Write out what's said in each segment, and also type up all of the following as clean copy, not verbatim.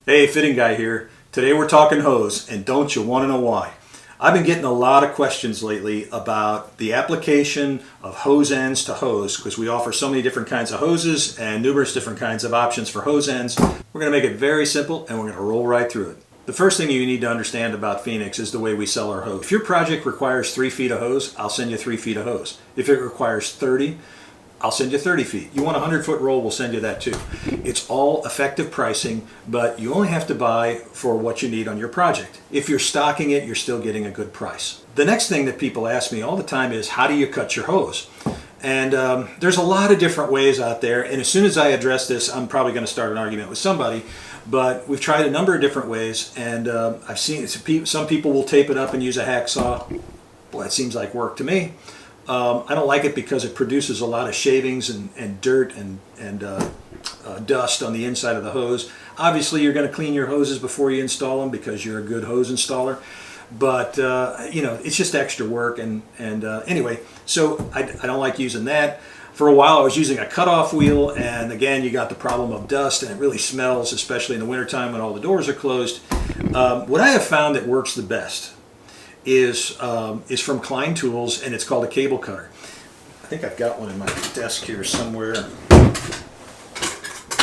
Hey, fitting guy here. Today we're talking hose, and don't you want to know why? I've been getting a lot of questions lately about the application of hose ends to hose because we offer so many different kinds of hoses and numerous different kinds of options for hose ends. We're going to make it very simple and we're going to roll right through it. The first thing you need to understand about Phenix is the way we sell our hose. If your project requires 3 feet of hose, I'll send you 3 feet of hose. If it requires 30, I'll send you 30 feet. You want a 100-foot roll, we'll send you that too. It's all effective pricing, but you only have to buy for what you need on your project. If you're stocking it, you're still getting a good price. The next thing that people ask me all the time is, how do you cut your hose? And there's a lot of different ways out there, and as soon as I address this, I'm probably going to start an argument with somebody, but we've tried a number of different ways, and I've seen some people will tape it up and use a hacksaw. Boy, that seems like work to me. I don't like it because it produces a lot of shavings and dirt and dust on the inside of the hose. Obviously, you're going to clean your hoses before you install them because you're a good hose installer. But you know, it's just extra work. And anyway, so I don't like using that. For a while, I was using a cutoff wheel, and again, you got the problem of dust, and it really smells, especially in the wintertime when all the doors are closed. What I have found that works the best is from Klein Tools, and it's called a cable cutter. I think I've got one in my desk here somewhere.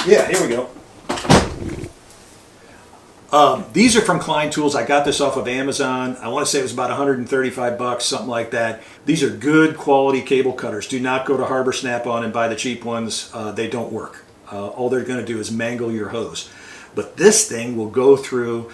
Yeah, here we go. These are from Klein Tools. I got this off of Amazon. I want to say it was about 135 bucks, something like that. These are good quality cable cutters. Do not go to Harbor Snap-on and buy the cheap ones. They don't work. All they're going to do is mangle your hose. But this thing will go through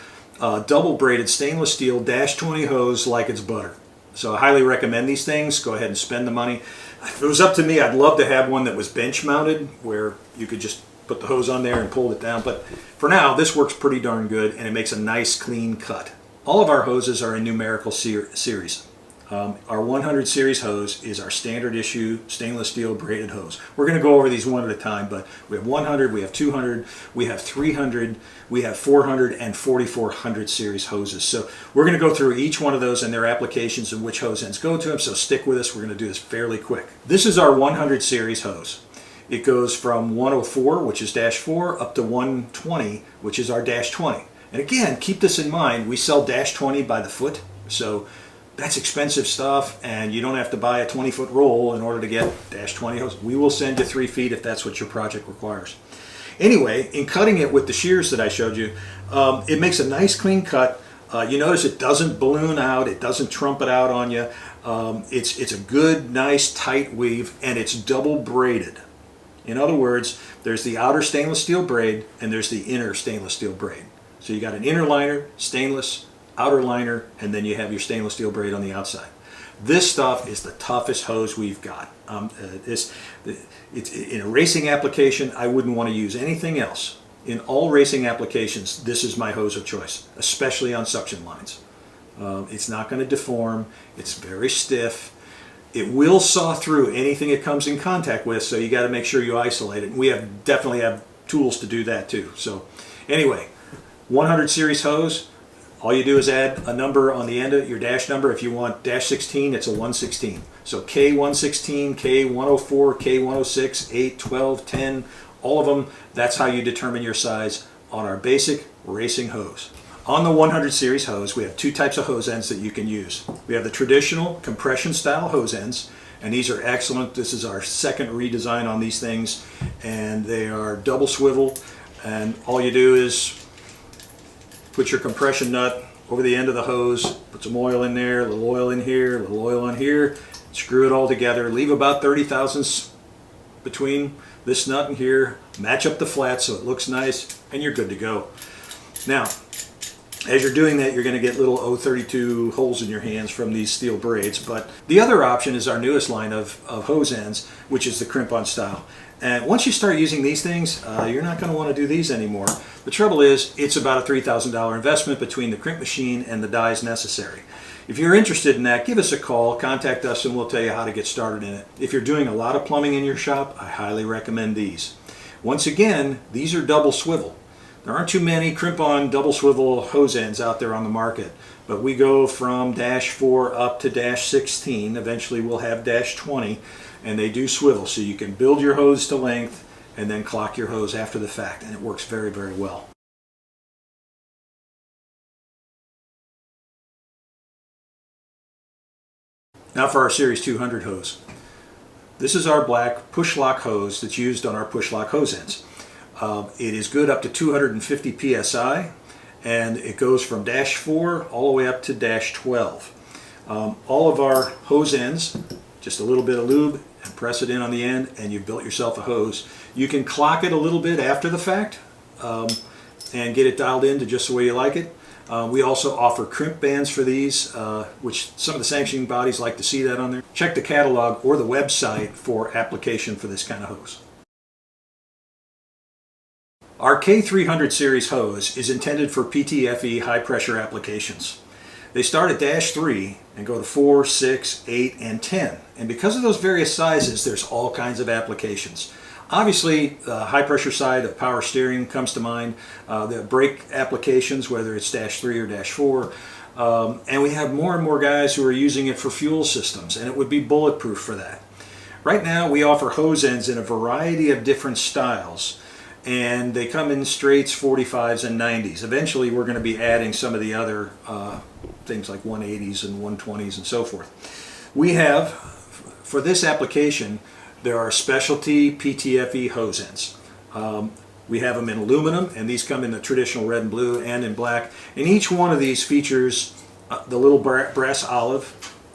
double braided stainless steel -20 hose like it's butter. So I highly recommend these things. Go ahead and spend the money. If it was up to me, I'd love to have one that was bench mounted where you could just put the hose on there and pull it down. But for now, this works pretty darn good, and it makes a nice clean cut. All of our hoses are in numerical series. Our 100 series hose is our standard issue stainless steel braided hose. We're going to go over these one at a time, but we have 100, we have 200, we have 300, we have 400 and 4400 series hoses. So we're going to go through each one of those and their applications and which hose ends go to them, so stick with us. We're going to do this fairly quick. This is our 100 series hose. It goes from 104, which is -4, up to 120, which is our -20. And again, keep this in mind, we sell -20 by the foot, so that's expensive stuff, and you don't have to buy a 20-foot roll in order to get -20 hose. We will send you 3 feet if that's what your project requires. Anyway, in cutting it with the shears that I showed you, it makes a nice clean cut. You notice it doesn't balloon out, it doesn't trumpet out on you. It's a good, nice, tight weave, and it's double braided. In other words, there's the outer stainless steel braid, and there's the inner stainless steel braid. So you got an inner liner, stainless, outer liner, and then you have your stainless steel braid on the outside. This stuff is the toughest hose we've got. It's in a racing application, I wouldn't want to use anything else. In all racing applications, this is my hose of choice, especially on suction lines. It's not going to deform. It's very stiff. It will saw through anything it comes in contact with, so you got to make sure you isolate it. And we definitely have tools to do that too. So anyway, 100 series hose. All you do is add a number on the end of your dash number. If you want -16, it's a 116. So K116, K104, K106, 8, 12, 10, all of them. That's how you determine your size on our basic racing hose. On the 100 series hose, we have 2 types of hose ends that you can use. We have the traditional compression style hose ends, and these are excellent. This is our second redesign on these things, and they are double swivel, and all you do is put your compression nut over the end of the hose, put some oil in there, a little oil in here, a little oil on here, screw it all together, leave about 30 thousandths between this nut and here, match up the flat so it looks nice, and you're good to go. Now, as you're doing that, you're going to get little 032 holes in your hands from these steel braids. But the other option is our newest line of hose ends, which is the crimp-on style. And once you start using these things, you're not going to want to do these anymore. The trouble is, it's about a $3,000 investment between the crimp machine and the dies necessary. If you're interested in that, give us a call, contact us, and we'll tell you how to get started in it. If you're doing a lot of plumbing in your shop, I highly recommend these. Once again, these are double swivel. There aren't too many crimp-on double swivel hose ends out there on the market, but we go from -4 up to -16. Eventually we'll have -20, and they do swivel, so you can build your hose to length and then clock your hose after the fact, and it works very, very well. Now for our Series 200 hose. This is our black push lock hose that's used on our push lock hose ends. It is good up to 250 psi, and it goes from -4 all the way up to -12. All of our hose ends, just a little bit of lube and press it in on the end, and you've built yourself a hose. You can clock it a little bit after the fact and get it dialed in to just the way you like it. We also offer crimp bands for these, which some of the sanctioning bodies like to see that on there. Check the catalog or the website for application for this kind of hose. Our K300 series hose is intended for PTFE high pressure applications. They start at -3 and go to 4, 6, 8, and 10. And because of those various sizes, there's all kinds of applications. Obviously, the high pressure side of power steering comes to mind, the brake applications, whether it's -3 or -4. And we have more and more guys who are using it for fuel systems, and it would be bulletproof for that. Right now, we offer hose ends in a variety of different styles, and they come in straights, 45s, and 90s. Eventually, we're going to be adding some of the other things like 180s and 120s and so forth. We have, for this application, there are specialty PTFE hose ends. We have them in aluminum, and these come in the traditional red and blue and in black. And each one of these features the little brass olive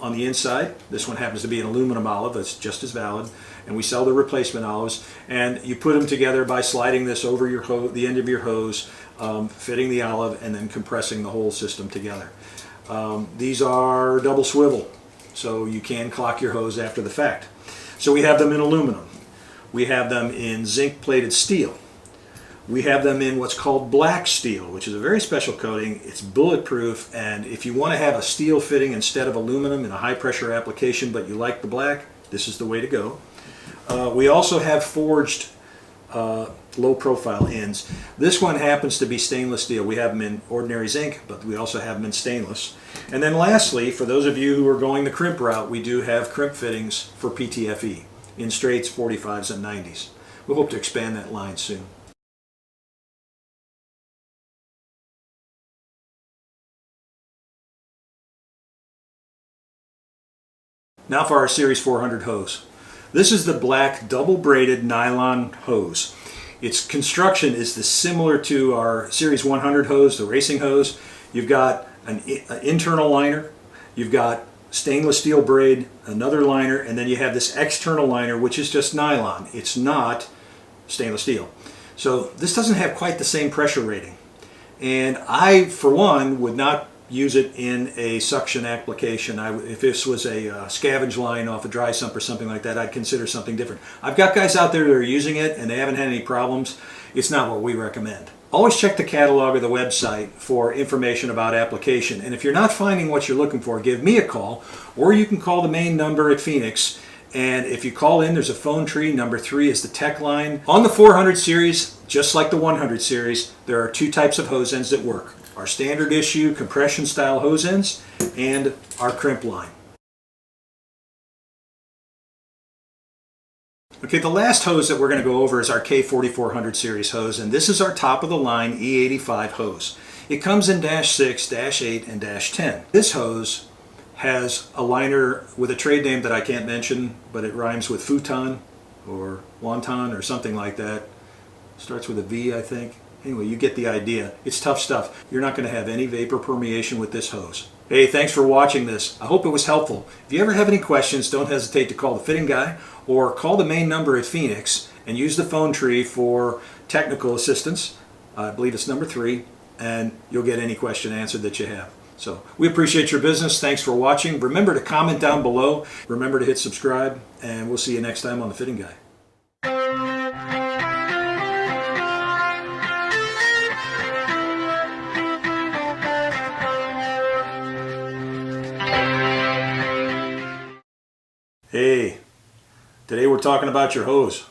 on the inside. This one happens to be an aluminum olive, that's just as valid. And we sell the replacement olives, and you put them together by sliding this over your the end of your hose, fitting the olive, and then compressing the whole system together. These are double swivel, so you can clock your hose after the fact. So we have them in aluminum. We have them in zinc plated steel. We have them in what's called black steel, which is a very special coating. It's bulletproof, and if you want to have a steel fitting instead of aluminum in a high pressure application, but you like the black, this is the way to go. We also have forged low profile ends. This one happens to be stainless steel. We have them in ordinary zinc, but we also have them in stainless. And then lastly, for those of you who are going the crimp route, we do have crimp fittings for PTFE in straights, 45s, and 90s. We hope to expand that line soon. Now for our Series 400 hose. This is the black double braided nylon hose. Its construction is similar to our Series 100 hose, the racing hose. You've got an internal liner, you've got stainless steel braid, another liner, and then you have this external liner, which is just nylon. It's not stainless steel. So this doesn't have quite the same pressure rating. And I, for one, would not use it in a suction application. If this was a scavenge line off a dry sump or something like that, I'd consider something different. I've got guys out there that are using it and they haven't had any problems. It's not what we recommend. Always check the catalog or the website for information about application. And if you're not finding what you're looking for, give me a call, or you can call the main number at Phenix. And if you call in, there's a phone tree. Number 3 is the tech line. On the 400 series, just like the 100 series, there are 2 types of hose ends that work. Our standard issue compression style hose ends and our crimp line. Okay, the last hose that we're going to go over is our K4400 series hose, and this is our top of the line E85 hose. It comes in -6, -8, and -10. This hose has a liner with a trade name that I can't mention, but it rhymes with futon or wonton or something like that. Starts with a V, I think. Anyway, you get the idea. It's tough stuff. You're not going to have any vapor permeation with this hose. Hey, thanks for watching this. I hope it was helpful. If you ever have any questions, don't hesitate to call the fitting guy or call the main number at Phenix and use the phone tree for technical assistance. I believe it's number 3, and you'll get any question answered that you have. So we appreciate your business. Thanks for watching. Remember to comment down below. Remember to hit subscribe, and we'll see you next time on the Fitting Guy. Hey, today we're talking about your hose.